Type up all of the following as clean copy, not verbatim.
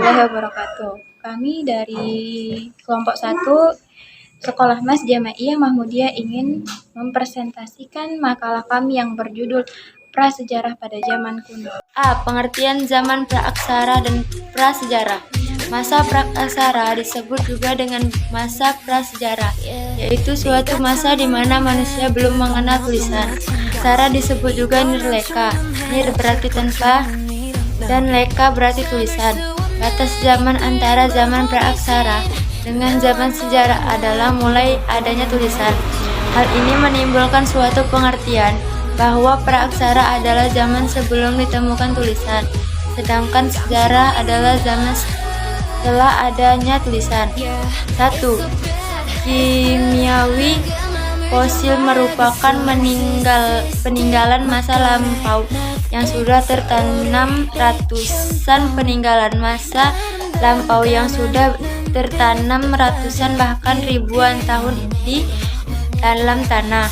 warahmatullahi wabarakatuh. Kami dari kelompok 1 Sekolah Mas Jamaiyah Mahmudiyah ingin mempresentasikan makalah kami yang berjudul Prasejarah pada Zaman Kuno. A. Pengertian zaman praaksara dan prasejarah. Masa praaksara disebut juga dengan masa prasejarah, yaitu suatu masa di mana manusia belum mengenal tulisan. Aksara disebut juga nirleka. Nir berarti tanpa dan leka berarti tulisan. Batas zaman antara zaman praaksara dengan zaman sejarah adalah mulai adanya tulisan. Hal ini menimbulkan suatu pengertian bahwa praaksara adalah zaman sebelum ditemukan tulisan, sedangkan sejarah adalah zaman setelah adanya tulisan. 1. Kimiawi. Fosil merupakan peninggalan masa lampau yang sudah tertanam, ratusan peninggalan masa lampau yang sudah tertanam ratusan bahkan ribuan tahun di dalam tanah.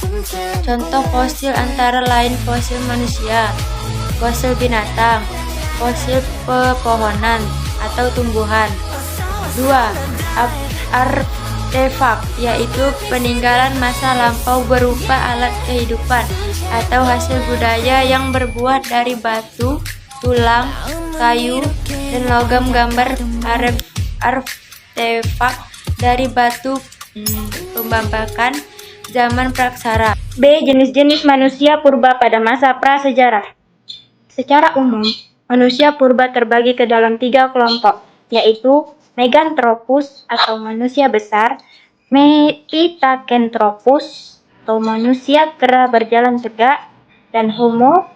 Contoh fosil antara lain fosil manusia, fosil binatang, fosil pepohonan atau tumbuhan. 2. Artefak, yaitu peninggalan masa lampau berupa alat kehidupan atau hasil budaya yang berbuat dari batu, tulang, kayu, dan logam. Gambar artefak dari batu pembabakan zaman praaksara. B. Jenis-jenis manusia purba pada masa prasejarah. Secara umum, manusia purba terbagi ke dalam 3 kelompok, yaitu Meganthropus atau manusia besar, Pithecanthropus atau manusia kera berjalan tegak, dan Homo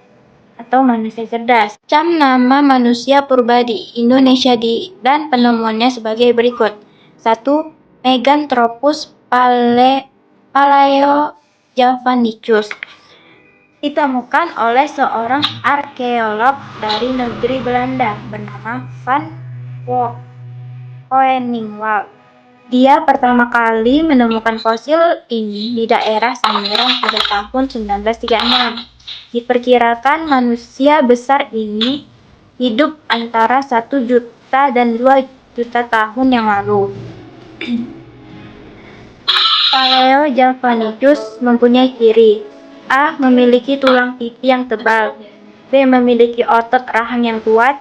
atau manusia cerdas. Cam nama manusia purba di Indonesia dan penemuannya sebagai berikut. 1. Meganthropus palaeo-javanicus ditemukan oleh seorang arkeolog dari negeri Belanda bernama Van Hoeningwald. Dia pertama kali menemukan fosil ini di daerah Sangiran pada tahun 1936. Diperkirakan manusia besar ini hidup antara 1 juta dan 2 juta tahun yang lalu. Palaeo-javanicus mempunyai ciri: A. Memiliki tulang pipi yang tebal, B. Memiliki otot rahang yang kuat,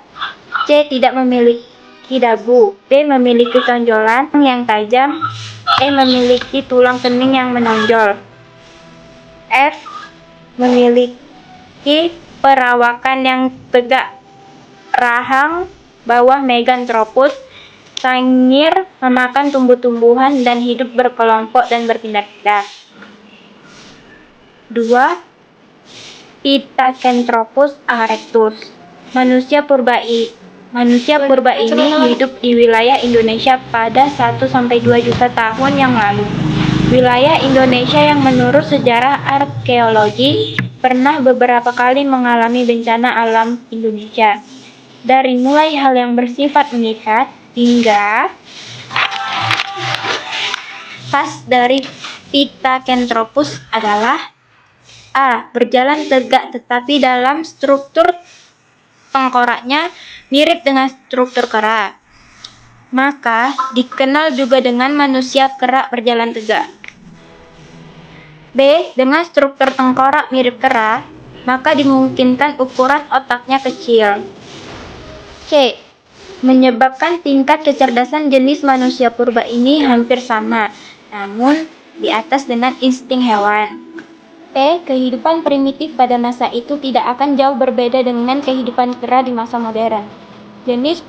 C. Tidak memiliki dagu, D. Memiliki tonjolan yang tajam, E. Memiliki tulang kening yang menonjol, F. Memiliki perawakan yang tegak. Rahang bawah Meganthropus sangir, memakan tumbuh-tumbuhan, dan hidup berkelompok dan berpindah-pindah. 2. Pithecanthropus erectus. Manusia purba ini hidup di wilayah Indonesia pada 1-2 juta tahun yang lalu. Wilayah Indonesia yang menurut sejarah arkeologi pernah beberapa kali mengalami bencana alam Indonesia. Dari mulai hal yang bersifat mengikat hingga khas dari Pithecanthropus adalah: A. Berjalan tegak tetapi dalam struktur tengkoraknya mirip dengan struktur kera, maka dikenal juga dengan manusia kera berjalan tegak. B. Dengan struktur tengkorak mirip kera, maka dimungkinkan ukuran otaknya kecil. C. Menyebabkan tingkat kecerdasan jenis manusia purba ini hampir sama, namun di atas dengan insting hewan. P. Kehidupan primitif pada masa itu tidak akan jauh berbeda dengan kehidupan kera di masa modern. Jenis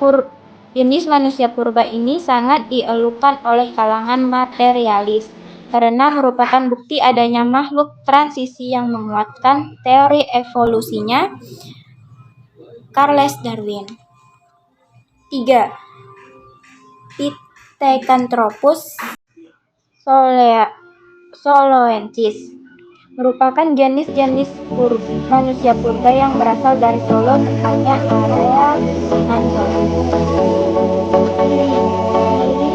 manusia purba ini sangat dielukan oleh kalangan materialis karena merupakan bukti adanya makhluk transisi yang menguatkan teori evolusinya Charles Darwin. 3. Pithecanthropus soloensis merupakan jenis manusia purba yang berasal dari Solo, tepatnya area Ancol. Ciri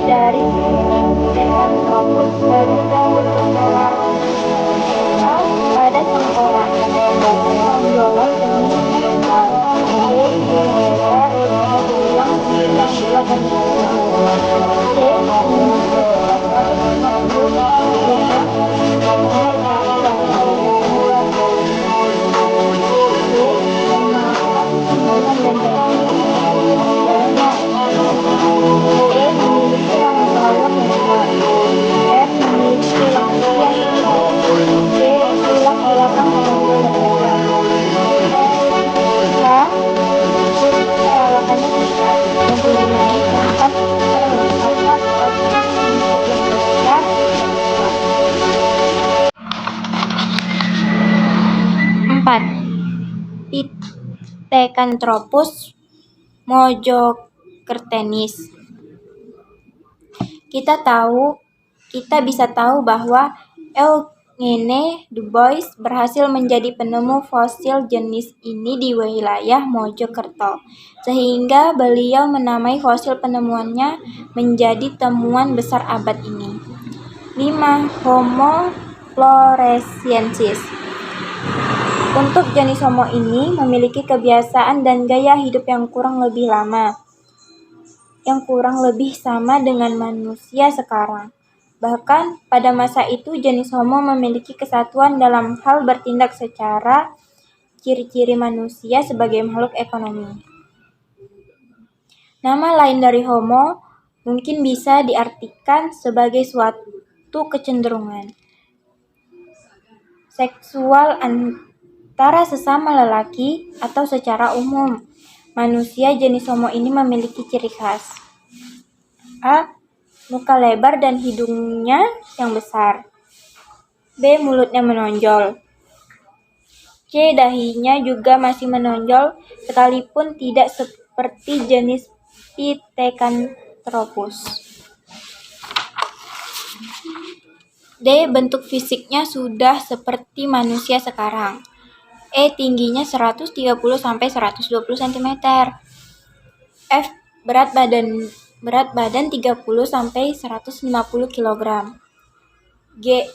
dari Pithecanthropus berupa bertengkorak pada tengkoraknya, tonjolan kening, tulang 4. Pithecanthropus mojocertenis. Kita bisa tahu bahwa Eugene Dubois berhasil menjadi penemu fosil jenis ini di wilayah Mojokerto, sehingga beliau menamai fosil penemuannya menjadi temuan besar abad ini. 5. Homo floresiensis. Untuk jenis Homo ini memiliki kebiasaan dan gaya hidup yang kurang lebih sama dengan manusia sekarang. Bahkan pada masa itu jenis Homo memiliki kesatuan dalam hal bertindak secara ciri-ciri manusia sebagai makhluk ekonomi. Nama lain dari Homo mungkin bisa diartikan sebagai suatu kecenderungan seksual antara sesama lelaki atau secara umum. Manusia jenis Homo ini memiliki ciri khas: A. Muka lebar dan hidungnya yang besar. B. Mulutnya menonjol. C. Dahinya juga masih menonjol sekalipun tidak seperti jenis Pithecanthropus. D. Bentuk fisiknya sudah seperti manusia sekarang. E. Tingginya 130-120 cm. F. Berat badan 30-150 kg. G.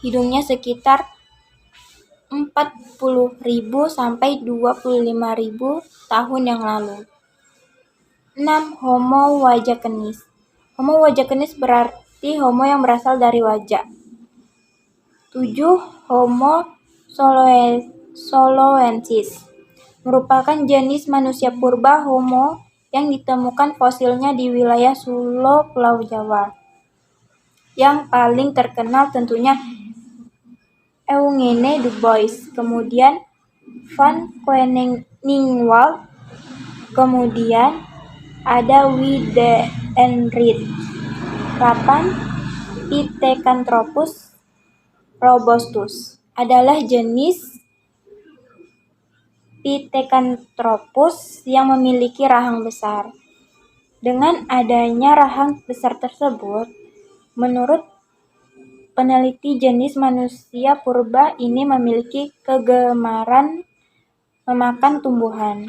Hidungnya sekitar 40.000 sampai 25.000 tahun yang lalu. 6. Homo wajah-kenis. Homo wajah-kenis berarti homo yang berasal dari wajah. 7. Homo soloensis merupakan jenis manusia purba Homo yang ditemukan fosilnya di wilayah Sulo, Pulau Jawa. Yang paling terkenal tentunya Eugene Dubois, kemudian Van Koninginwald, kemudian ada Wiedenried. 8. Pithecanthropus robustus adalah jenis Pithecanthropus yang memiliki rahang besar. Dengan adanya rahang besar tersebut, menurut peneliti jenis manusia purba ini memiliki kegemaran memakan tumbuhan.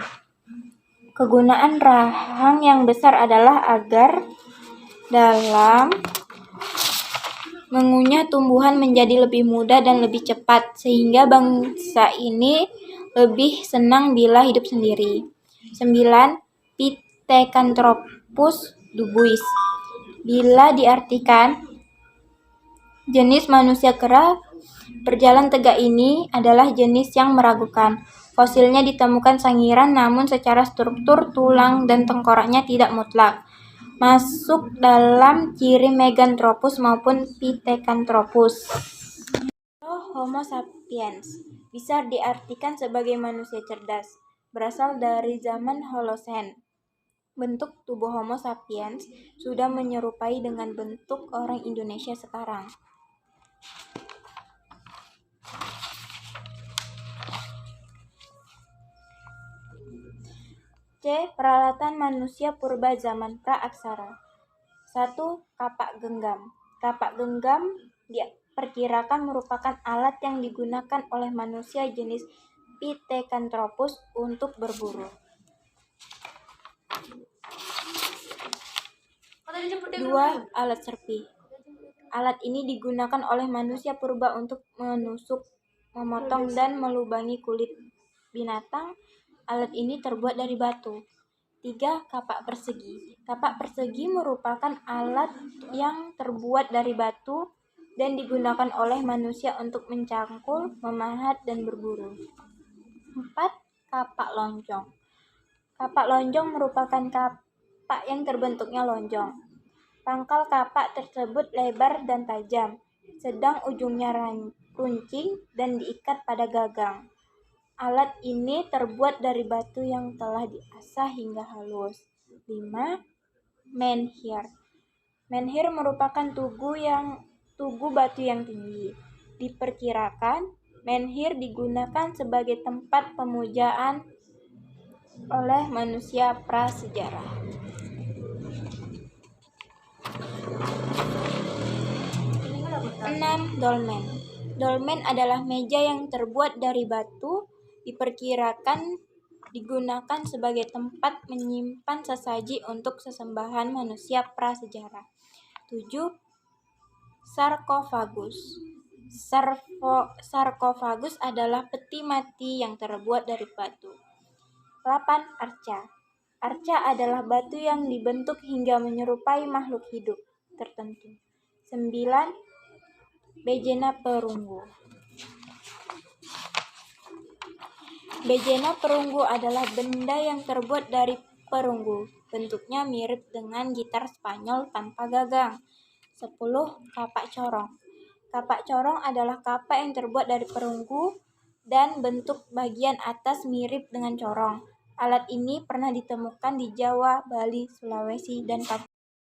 Kegunaan rahang yang besar adalah agar dalam mengunyah tumbuhan menjadi lebih mudah dan lebih cepat, sehingga bangsa ini lebih senang bila hidup sendiri. 9. Pithecanthropus dubois. Bila diartikan jenis manusia kera berjalan tegak ini adalah jenis yang meragukan. Fosilnya ditemukan sangiran, namun secara struktur tulang dan tengkoraknya tidak mutlak masuk dalam ciri Meganthropus maupun Pithecanthropus. Homo sapiens bisa diartikan sebagai manusia cerdas, berasal dari zaman Holocene. Bentuk tubuh Homo sapiens sudah menyerupai dengan bentuk orang Indonesia sekarang. C. Peralatan manusia purba zaman praaksara. 1. Kapak genggam. Kapak genggam diperkirakan merupakan alat yang digunakan oleh manusia jenis Pithecanthropus untuk berburu. 2. Alat serpi. Alat ini digunakan oleh manusia purba untuk menusuk, memotong, dan melubangi kulit binatang. Alat ini terbuat dari batu. 3. Kapak persegi. Kapak persegi merupakan alat yang terbuat dari batu dan digunakan oleh manusia untuk mencangkul, memahat, dan berburu. 4. Kapak lonjong. Kapak lonjong merupakan kapak yang terbentuknya lonjong. Pangkal kapak tersebut lebar dan tajam, sedang ujungnya runcing dan diikat pada gagang. Alat ini terbuat dari batu yang telah diasah hingga halus. 5. Menhir. Menhir merupakan tugu batu yang tinggi. Diperkirakan Menhir digunakan sebagai tempat pemujaan oleh manusia prasejarah. 6. Dolmen. Dolmen adalah meja yang terbuat dari batu, diperkirakan digunakan sebagai tempat menyimpan sesaji untuk sesembahan manusia prasejarah. 7. Sarkofagus. Sarkofagus adalah peti mati yang terbuat dari batu. 8. Arca. Arca adalah batu yang dibentuk hingga menyerupai makhluk hidup tertentu. 9. Bejena perunggu. Bejena perunggu adalah benda yang terbuat dari perunggu. Bentuknya mirip dengan gitar Spanyol tanpa gagang. 10. Kapak corong. Kapak corong adalah kapak yang terbuat dari perunggu dan bentuk bagian atas mirip dengan corong. Alat ini pernah ditemukan di Jawa, Bali, Sulawesi, dan Papua.